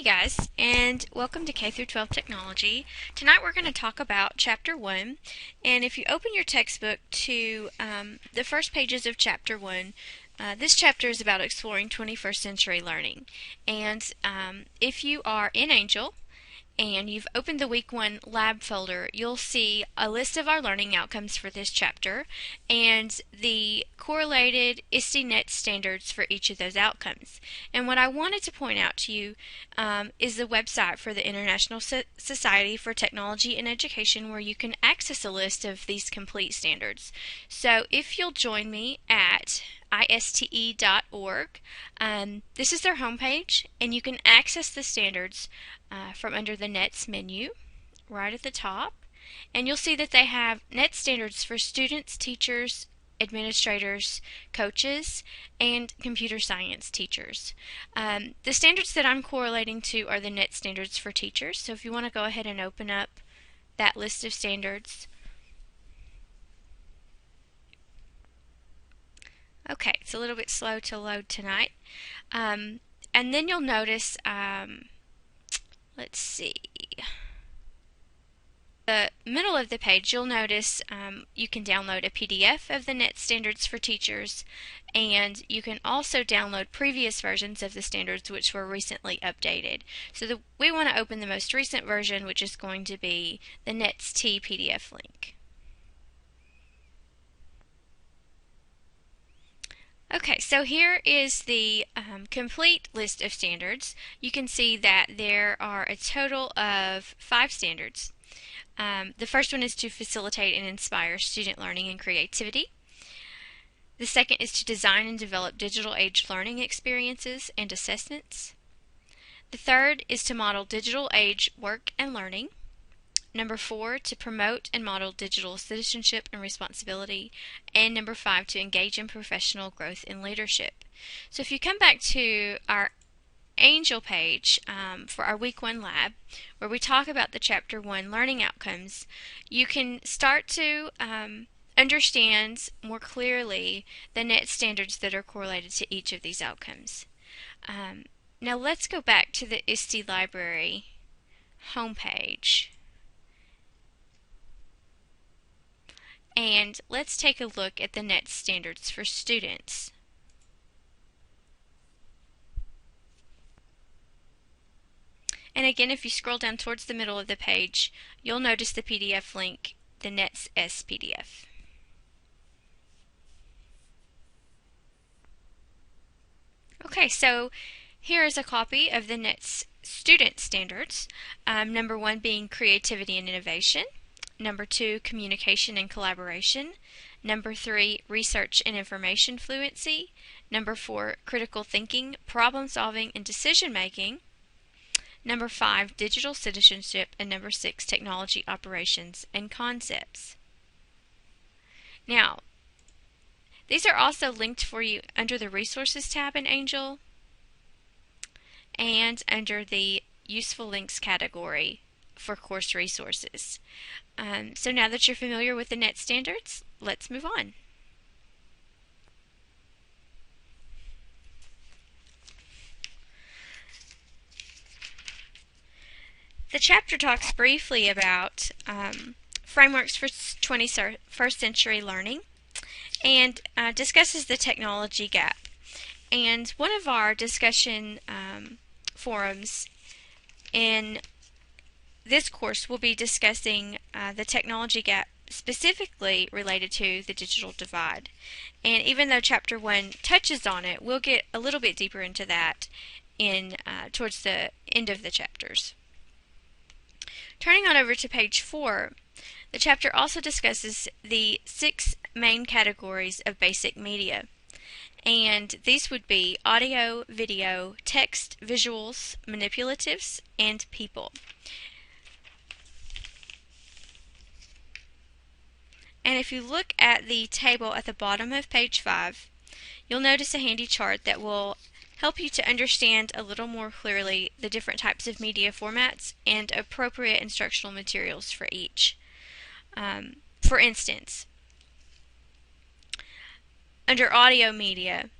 Hey guys, and welcome to K through 12 Technology. Tonight we're going to talk about Chapter 1, and if you open your textbook to the first pages of Chapter 1, this chapter is about exploring 21st century learning. And if you are in Angel, and you've opened the Week 1 lab folder, you'll see a list of our learning outcomes for this chapter and the correlated ISTE-NET standards for each of those outcomes. And what I wanted to point out to you is the website for the International Society for Technology and Education, where you can access a list of these complete standards. So if you'll join me at ISTE.org, this is their homepage, and you can access the standards from under the NETS menu right at the top, and you'll see that they have NET standards for students, teachers, administrators, coaches, and computer science teachers. The standards that I'm correlating to are the NET standards for teachers, so if you want to go ahead and open up that list of standards. Okay, it's a little bit slow to load tonight. And then you'll notice, let's see, the middle of the page, you'll notice you can download a PDF of the NET standards for teachers, and you can also download previous versions of the standards which were recently updated. So we want to open the most recent version, which is going to be the NETS-T PDF link. Okay, so here is the complete list of standards. You can see that there are a total of 5 standards. The first one is to facilitate and inspire student learning and creativity. The second is to design and develop digital age learning experiences and assessments. The third is to model digital age work and learning. Number 4, to promote and model digital citizenship and responsibility. And number 5, to engage in professional growth and leadership. So if you come back to our Angel page for our Week 1 lab, where we talk about the Chapter 1 learning outcomes, you can start to understand more clearly the NET standards that are correlated to each of these outcomes. Now let's go back to the ISTE library homepage. And let's take a look at the NET standards for students. And again, if you scroll down towards the middle of the page, you'll notice the PDF link, the NETS-S PDF. Okay, so here is a copy of the NETS student standards. Number 1 being creativity and innovation. Number 2, communication and collaboration. Number 3, research and information fluency. Number 4, critical thinking, problem solving, and decision making. Number 5, digital citizenship. And number 6, technology operations and concepts. Now, these are also linked for you under the Resources tab in Angel and under the Useful Links category for course resources. So now that you're familiar with the NET standards, let's move on. The chapter talks briefly about frameworks for 21st century learning and discusses the technology gap. And one of our discussion forums in this course will be discussing the technology gap specifically related to the digital divide. And even though Chapter 1 touches on it, we'll get a little bit deeper into that in towards the end of the chapters. Turning on over to page 4, the chapter also discusses the 6 main categories of basic media. And these would be audio, video, text, visuals, manipulatives, and people. And if you look at the table at the bottom of page 5, you'll notice a handy chart that will help you to understand a little more clearly the different types of media formats and appropriate instructional materials for each. For instance, under audio media,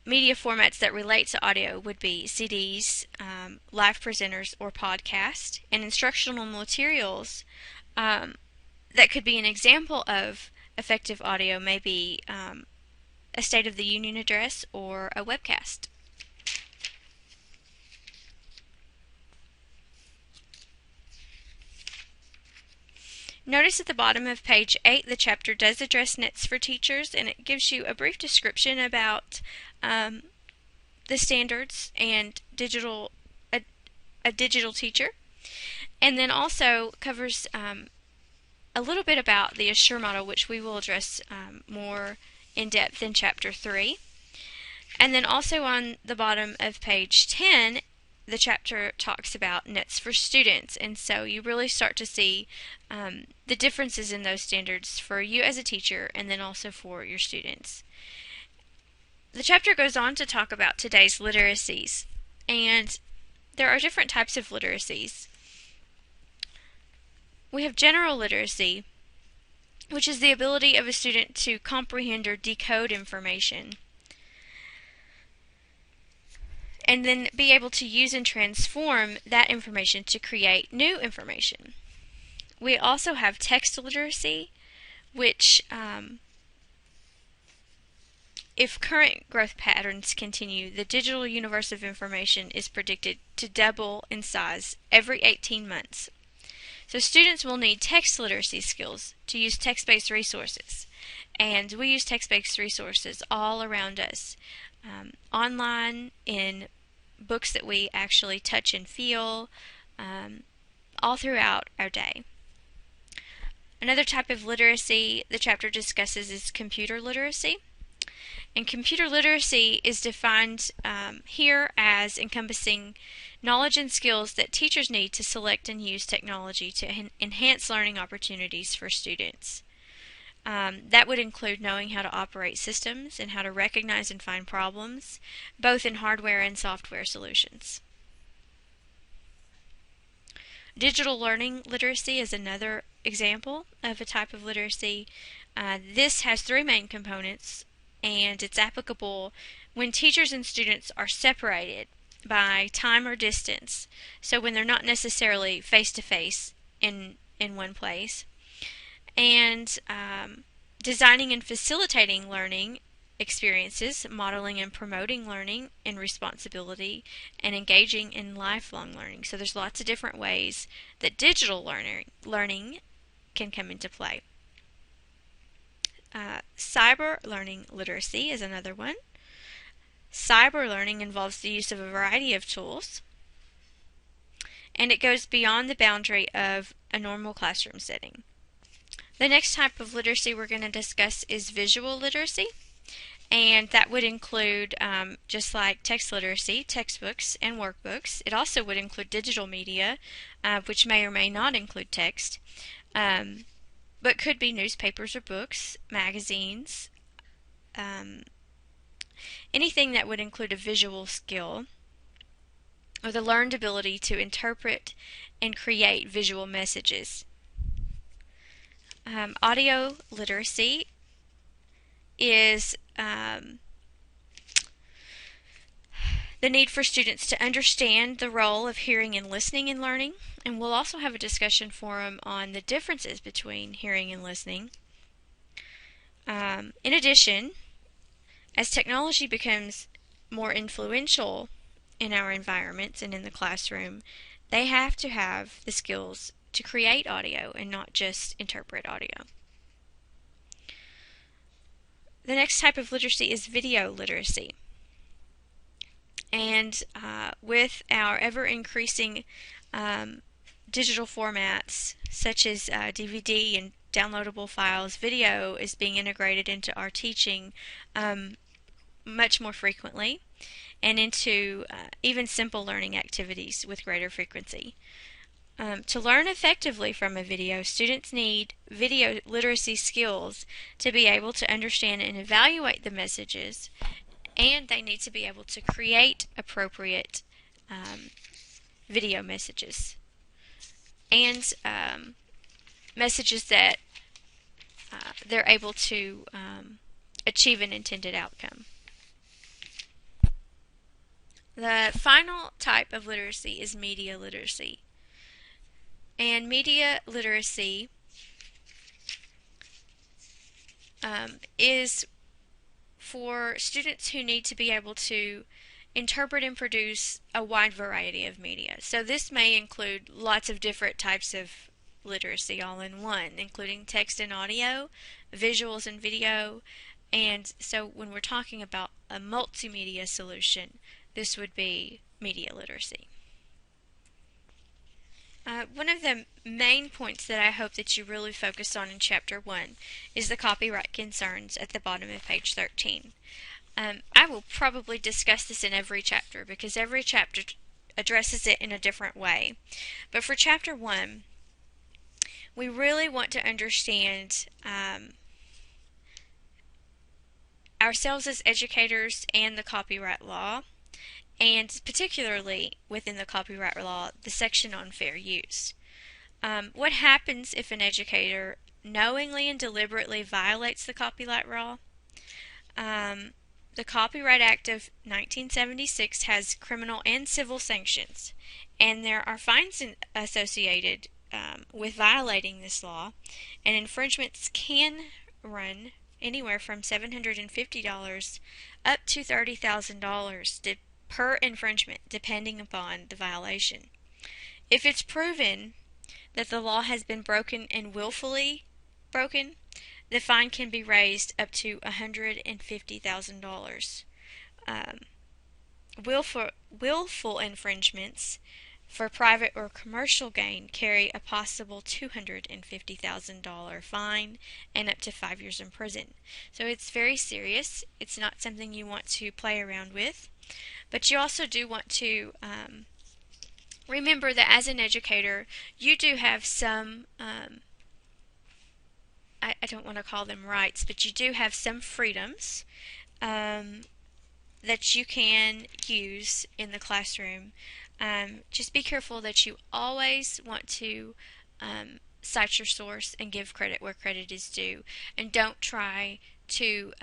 media formats that relate to audio would be CDs, live presenters, or podcasts. And instructional materials that could be an example of effective audio may be a State of the Union address or a webcast. Notice at the bottom of page 8 the chapter does address nets for teachers, and it gives you a brief description about the standards and a digital teacher, and then also covers a little bit about the Assure model, which we will address more in depth in chapter 3. And then also on the bottom of page 10, the chapter talks about nets for students, and so you really start to see the differences in those standards for you as a teacher and then also for your students. The chapter goes on to talk about today's literacies, and there are different types of literacies. We have general literacy, which is the ability of a student to comprehend or decode information, and then be able to use and transform that information to create new information. We also have text literacy, which, if current growth patterns continue, the digital universe of information is predicted to double in size every 18 months. So students will need text literacy skills to use text-based resources, and we use text-based resources all around us, online, in books that we actually touch and feel, all throughout our day. Another type of literacy the chapter discusses is computer literacy. And computer literacy is defined here as encompassing knowledge and skills that teachers need to select and use technology to enhance learning opportunities for students. That would include knowing how to operate systems and how to recognize and find problems, both in hardware and software solutions. Digital learning literacy is another example of a type of literacy. This has three main components, and it's applicable when teachers and students are separated by time or distance, so when they're not necessarily face-to-face in one place. And designing and facilitating learning experiences, modeling and promoting learning and responsibility, and engaging in lifelong learning. So there's lots of different ways that digital learning can come into play. Cyber learning literacy is another one. Cyber learning involves the use of a variety of tools, and it goes beyond the boundary of a normal classroom setting. The next type of literacy we're going to discuss is visual literacy, and that would include, just like text literacy, textbooks and workbooks. It also would include digital media, which may or may not include text, but could be newspapers or books, magazines, anything that would include a visual skill or the learned ability to interpret and create visual messages. Audio literacy is the need for students to understand the role of hearing and listening in learning, and we'll also have a discussion forum on the differences between hearing and listening. In addition, as technology becomes more influential in our environments and in the classroom, they have to have the skills to create audio and not just interpret audio. The next type of literacy is video literacy. And with our ever-increasing digital formats such as DVD and downloadable files, video is being integrated into our teaching much more frequently, and into even simple learning activities with greater frequency. To learn effectively from a video, students need video literacy skills to be able to understand and evaluate the messages, and they need to be able to create appropriate video messages and messages that they're able to achieve an intended outcome. The final type of literacy is media literacy. And media literacy is for students who need to be able to interpret and produce a wide variety of media. So this may include lots of different types of literacy all in one, including text and audio, visuals and video, and so when we're talking about a multimedia solution, this would be media literacy. One of the main points that I hope that you really focus on in Chapter 1 is the copyright concerns at the bottom of page 13. I will probably discuss this in every chapter because every chapter addresses it in a different way. But for Chapter 1, we really want to understand ourselves as educators and the copyright law, and particularly within the copyright law, the section on fair use. What happens if an educator knowingly and deliberately violates the copyright law? The Copyright Act of 1976 has criminal and civil sanctions, and there are fines associated with violating this law, and infringements can run anywhere from $750 up to $30,000 per infringement, depending upon the violation. If it's proven that the law has been broken and willfully broken, the fine can be raised up to $150,000. Willful infringements for private or commercial gain carry a possible $250,000 fine and up to 5 years in prison. So it's very serious. It's not something you want to play around with. But you also do want to remember that as an educator, you do have some, I don't want to call them rights, but you do have some freedoms that you can use in the classroom. Just be careful that you always want to cite your source and give credit where credit is due, and don't try to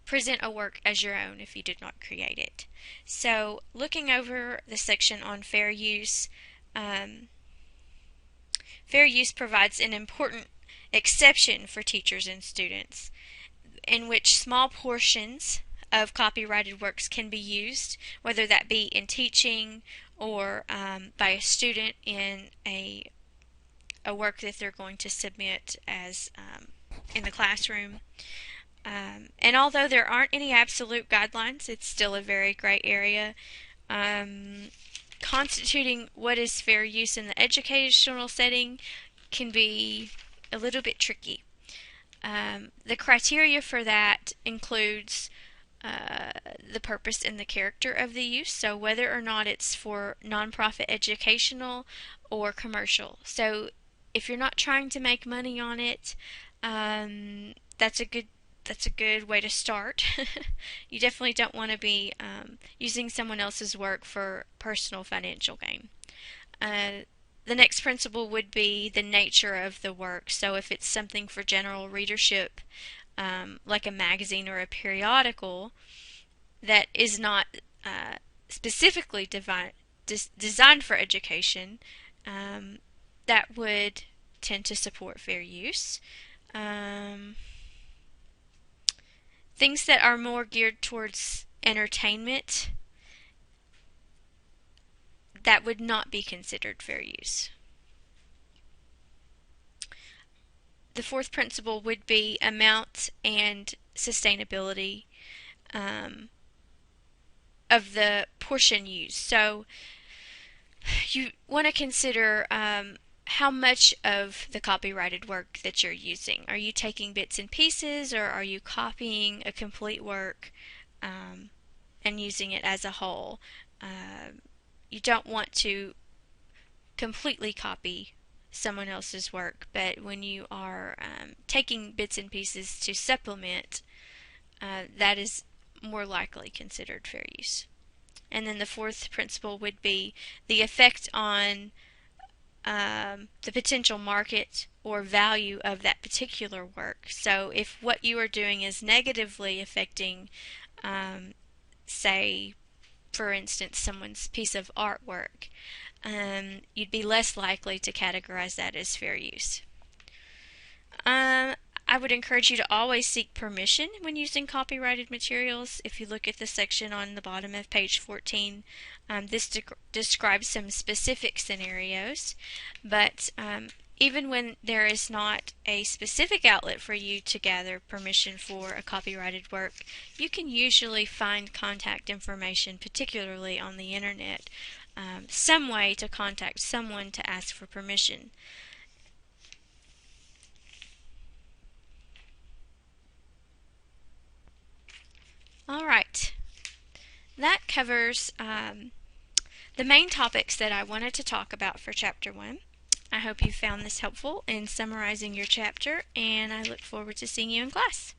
present a work as your own if you did not create it. So looking over the section on fair use, fair use provides an important exception for teachers and students in which small portions of copyrighted works can be used, whether that be in teaching or by a student in a work that they're going to submit as in the classroom. And although there aren't any absolute guidelines, it's still a very gray area. Constituting what is fair use in the educational setting can be a little bit tricky. The criteria for that includes the purpose and the character of the use, so whether or not it's for nonprofit educational or commercial. So if you're not trying to make money on it, that's a good way to start. You definitely don't want to be using someone else's work for personal financial gain. The next principle would be the nature of the work. So if it's something for general readership, like a magazine or a periodical, that is not specifically designed for education, that would tend to support fair use. Things that are more geared towards entertainment, that would not be considered fair use. The fourth principle would be amount and sustainability of the portion used. So you want to consider how much of the copyrighted work that you're using. Are you taking bits and pieces, or are you copying a complete work and using it as a whole? You don't want to completely copy someone else's work, but when you are taking bits and pieces to supplement, that is more likely considered fair use. And then the fourth principle would be the effect on the potential market or value of that particular work. So if what you are doing is negatively affecting, say, for instance, someone's piece of artwork, you'd be less likely to categorize that as fair use. I would encourage you to always seek permission when using copyrighted materials. If you look at the section on the bottom of page 14, this describes some specific scenarios, but even when there is not a specific outlet for you to gather permission for a copyrighted work, you can usually find contact information, particularly on the internet, some way to contact someone to ask for permission. Alright, that covers the main topics that I wanted to talk about for Chapter 1. I hope you found this helpful in summarizing your chapter, and I look forward to seeing you in class.